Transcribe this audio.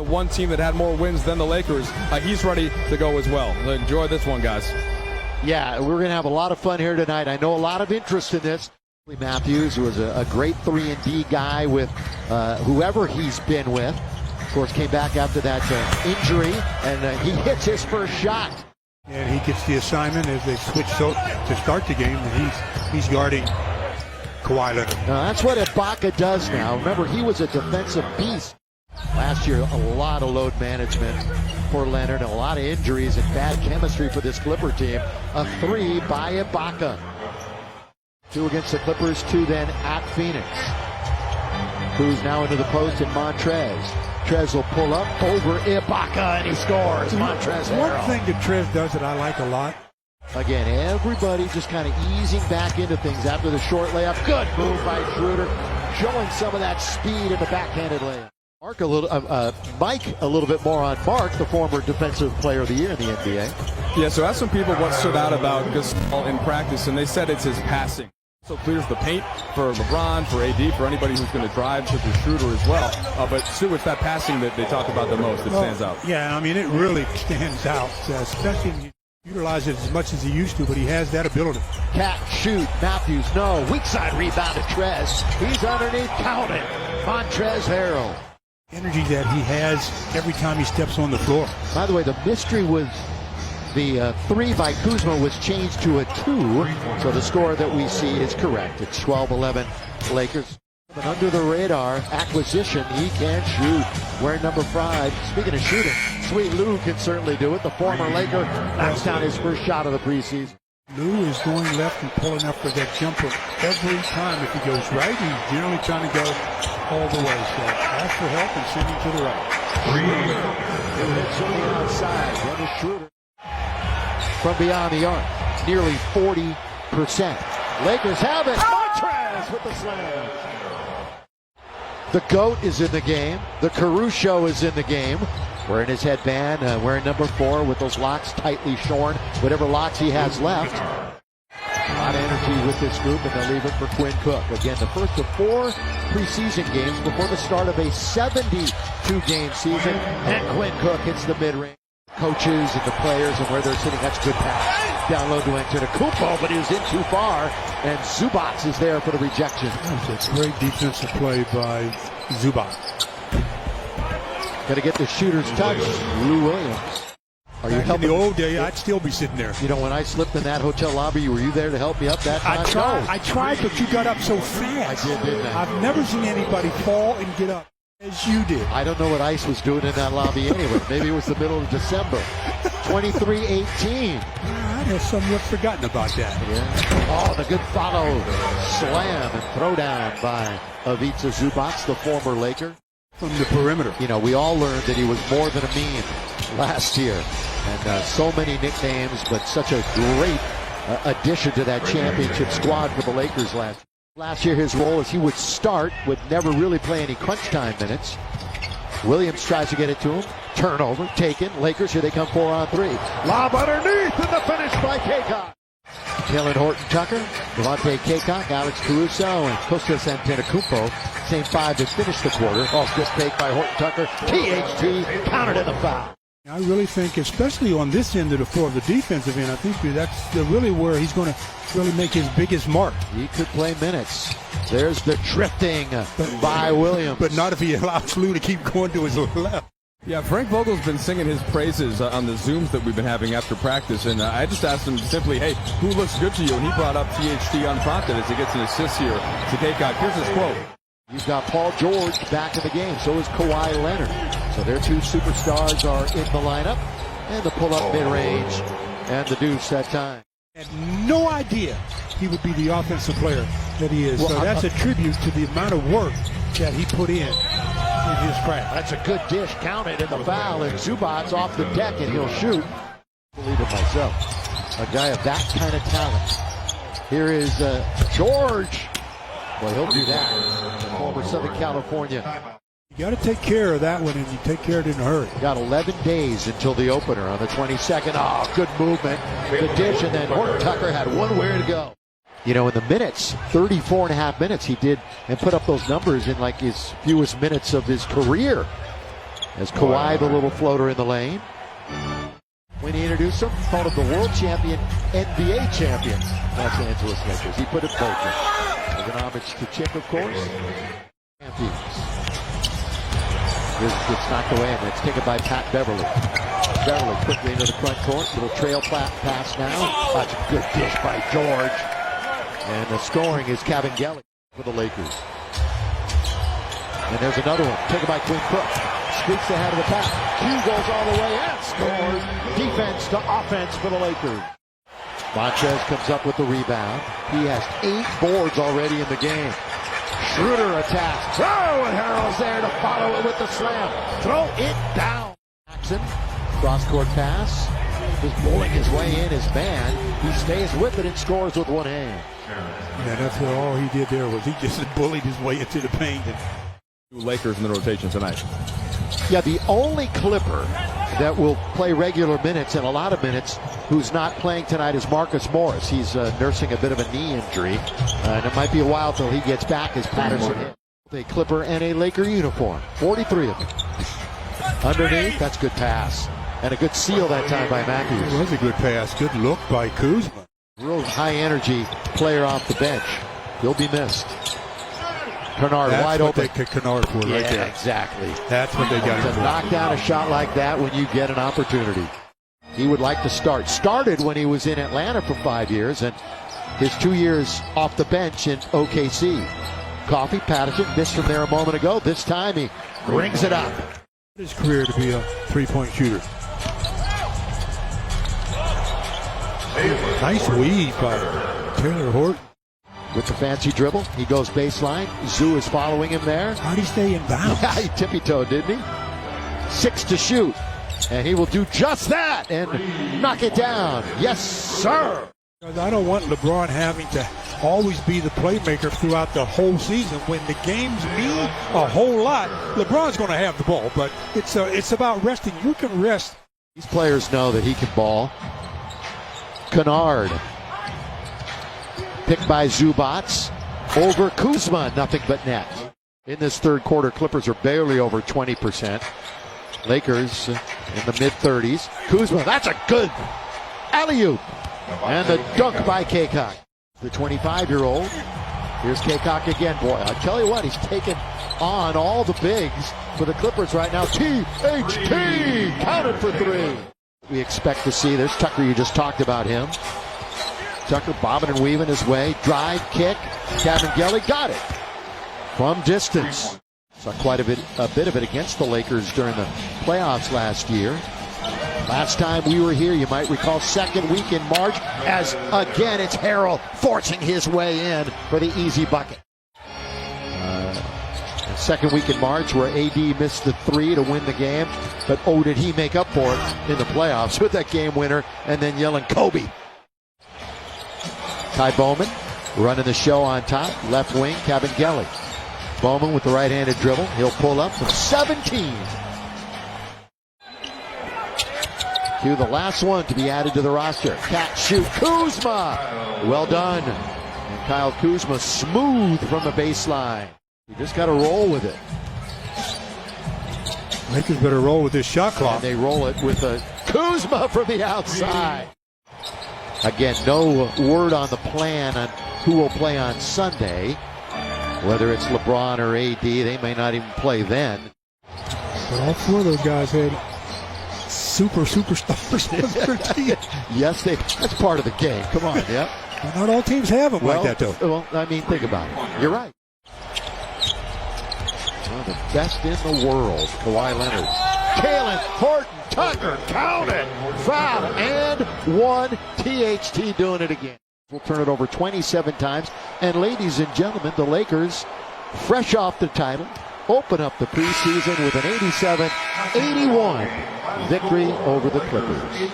one team that had more wins than the Lakers. He's ready to go as well. Enjoy this one, guys. Yeah, we're going to have a lot of fun here tonight. I know a lot of interest in this. Matthews, who was a great 3-and-D guy with whoever he's been with. Of course, came back after that injury, and he hits his first shot. And he gets the assignment as they switch to start the game, and he's guarding Kawhi Leonard. Now, that's what Ibaka does now. Remember, he was a defensive beast. Last year, a lot of load management for Leonard, and a lot of injuries and bad chemistry for this Clipper team. A 3 by Ibaka. 2 against the Clippers, 2 then at Phoenix. Who's now into the post in Montrez. Trez will pull up over Ibaka, and he scores. Montrez. One thing that Trez does that I like a lot. Again, everybody just kind of easing back into things after the short layup. Good move by Schroeder, showing some of that speed in the backhanded layup. Mike a little bit more on Mark, the former Defensive Player of the Year in the NBA. Yeah, so asked some people what stood out about Gasol in practice, and they said it's his passing. So clears the paint for LeBron, for AD, for anybody who's going to drive to the shooter as well. But Sue, it's that passing that they talk about the most that stands out. Yeah, I mean, it really stands out, especially when you utilize it as much as he used to, but he has that ability. Cat, shoot, Matthews, no. Weak side rebound to Trez. He's underneath, count it. Montrezl Harrell. Energy that he has every time he steps on the floor. By the way, the mystery was the 3 by Kuzma was changed to a 2, so the score that we see is correct. It's 12-11 Lakers. But under the radar acquisition, he can shoot. Wearing number 5. Speaking of shooting, Sweet Lou can certainly do it. The former Laker knocks down his first shot of the preseason. Lou is going left and pulling up for that jumper every time. If he goes right, he's generally trying to go all the way. So ask for help and send him to the right. It's on the outside. Dennis Schroeder from beyond the arc, nearly 40%. Lakers have it. Montrez with the slam. The GOAT is in the game. The Caruso is in the game. Wearing his headband, wearing number 4 with those locks tightly shorn, whatever locks he has left. A lot of energy with this group, and they'll leave it for Quinn Cook. Again, the first of 4 preseason games before the start of a 72-game season, and Quinn Cook hits the mid-range. Coaches and the players and where they're sitting, that's a good pass. Down low to Antetokounmpo, but he was in too far, and Zubac is there for the rejection. That's a great defensive play by Zubac. Got to get the shooter's touch. Lou Williams. Are you Back helping? in the old day, I'd still be sitting there. You know, when I slipped in that hotel lobby, were you there to help me up that time? I tried, but you got up so fast. I did, didn't I? I've never seen anybody fall and get up as you did. I don't know what Ice was doing in that lobby anyway. Maybe it was the middle of December. 23-18. There's some you've forgotten about that. Yeah. Oh, the good follow. Slam and throw down by Ivica Zubac, the former Laker. From the perimeter. You know, we all learned that he was more than a meme last year. And so many nicknames, but such a great addition to that championship squad for the Lakers last year. Last year, his role is he would start, would never really play any crunch time minutes. Williams tries to get it to him. Turnover, taken. Lakers, here they come 4-on-3. Lob underneath, and the finish by Kaycock. Taylor Horton-Tucker, Devontae Kaycock, Alex Caruso, and Kostas Antetokounmpo. Same 5 that finished the quarter. Oh, good take by Horton-Tucker. THT countered in the foul. I really think, especially on this end of the floor, the defensive end, I think that's really where he's going to really make his biggest mark. He could play minutes. There's the drifting by Williams. But not if he allows Lou to keep going to his left. Yeah, Frank Vogel's been singing his praises on the Zooms that we've been having after practice, and I just asked him simply, hey, who looks good to you? And he brought up THT unprompted as he gets an assist here to Kaycock. Here's his quote. You've got Paul George back in the game. So is Kawhi Leonard. So their 2 superstars are in the lineup. And the pull-up mid-range and the deuce that time. Had no idea he would be the offensive player that he is. Well, so that's a tribute to the amount of work that he put in his craft. That's a good dish. Counted in the foul. And Zubac's off the deck and he'll shoot. I believe it myself. A guy of that kind of talent. Here is George. Well, he'll do that. Former Southern California. You got to take care of that one, and you take care of it in a hurry. Got 11 days until the opener on the 22nd. Oh, good movement. The dish, and then Horton-Tucker had one way to go. You know, in the minutes, 34.5 minutes he did, and put up those numbers in like his fewest minutes of his career. As Kawhi, the little floater in the lane. When he introduced him, called him the world champion, NBA champion, Los Angeles Lakers. He put it boldly. With an homage to Chick, of course. Champions. This gets knocked away, and it's taken by Pat Beverly. Beverly quickly into the front court. Little trail pass now. That's a good dish by George. And the scoring is Kabengele for the Lakers. And there's another one. Taken by Quinn Cook. Squeaks ahead of the pass. Q goes all the way and scores. Defense to offense for the Lakers. Montrez comes up with the rebound. He has 8 boards already in the game. Schroeder attacks. Oh, and Harrell's there to follow it with the slam. Throw it down. Jackson, cross-court pass. Just pulling his way in his man. He stays with it and scores with one hand. Yeah, that's all he did there was he just bullied his way into the paint. Lakers in the rotation tonight. Yeah, the only Clipper that will play regular minutes and a lot of minutes who's not playing tonight is Marcus Morris. He's nursing a bit of a knee injury, and it might be a while till he gets back as Patterson hit. A Clipper and a Laker uniform, 43 of them. Underneath, that's good pass. And a good seal that time by Matthews. It was a good pass. Good look by Kuzma. Real high energy player off the bench. He'll be missed. Kennard That's wide what open. they kick Kennard for right there. Exactly. That's what they got To him for. knock down a shot like that when you get an opportunity. He would like to start. Started when he was in Atlanta for 5 years, and his 2 years off the bench in OKC. Coffey, Patterson missed from there a moment ago. This time he brings it up. His career to be a three-point shooter. Nice weave by Taylor Horton. With the fancy dribble, he goes baseline. Zoo is following him there. How'd he stay in bounds? Yeah, he tippy-toed, didn't he? 6 to shoot. And he will do just that and knock it down. Yes, sir. I don't want LeBron having to always be the playmaker throughout the whole season. When the games mean a whole lot, LeBron's going to have the ball, but it's about resting. You can rest. These players know that he can ball. Kennard. Picked by Zubats. Over Kuzma, nothing but net. In this third quarter, Clippers are barely over 20%. Lakers in the mid-30s. Kuzma, that's a good alley-oop. And the dunk by Kaycock. The 25-year-old. Here's Kaycock again. Boy, I tell you what, he's taken on all the bigs for the Clippers right now. THT counted for 3. We expect to see. There's Tucker, you just talked about him. Tucker bobbing and weaving his way. Drive, kick. Kabengele got it from distance. Saw quite a bit of it against the Lakers during the playoffs last year. Last time we were here, you might recall, second week in March, as again it's Harrell forcing his way in for the easy bucket. Second week in March where AD missed the 3 to win the game, but oh, did he make up for it in the playoffs with that game winner and then yelling Kobe. Ty Bowman running the show on top, left wing, Kabengele. Bowman with the right-handed dribble. He'll pull up from 17. Cue the last one to be added to the roster. Catch, shoot, Kuzma! Well done. And Kyle Kuzma smooth from the baseline. You just got to roll with it. Lakers better roll with this shot clock. And they roll it with a Kuzma from the outside. Again, no word on the plan on who will play on Sunday. Whether it's LeBron or AD, they may not even play then. But all 4 of those guys had superstars on their team. Yes, that's part of the game. Come on, yeah. Not all teams have them like that, though. Well, I mean, think about it. You're right. One of the best in the world, Kawhi Leonard. Kalen, Horton, Tucker, count it. Foul, and 1. THT doing it again. We'll turn it over 27 times. And ladies and gentlemen, the Lakers, fresh off the title, open up the preseason with an 87-81 victory over the Clippers.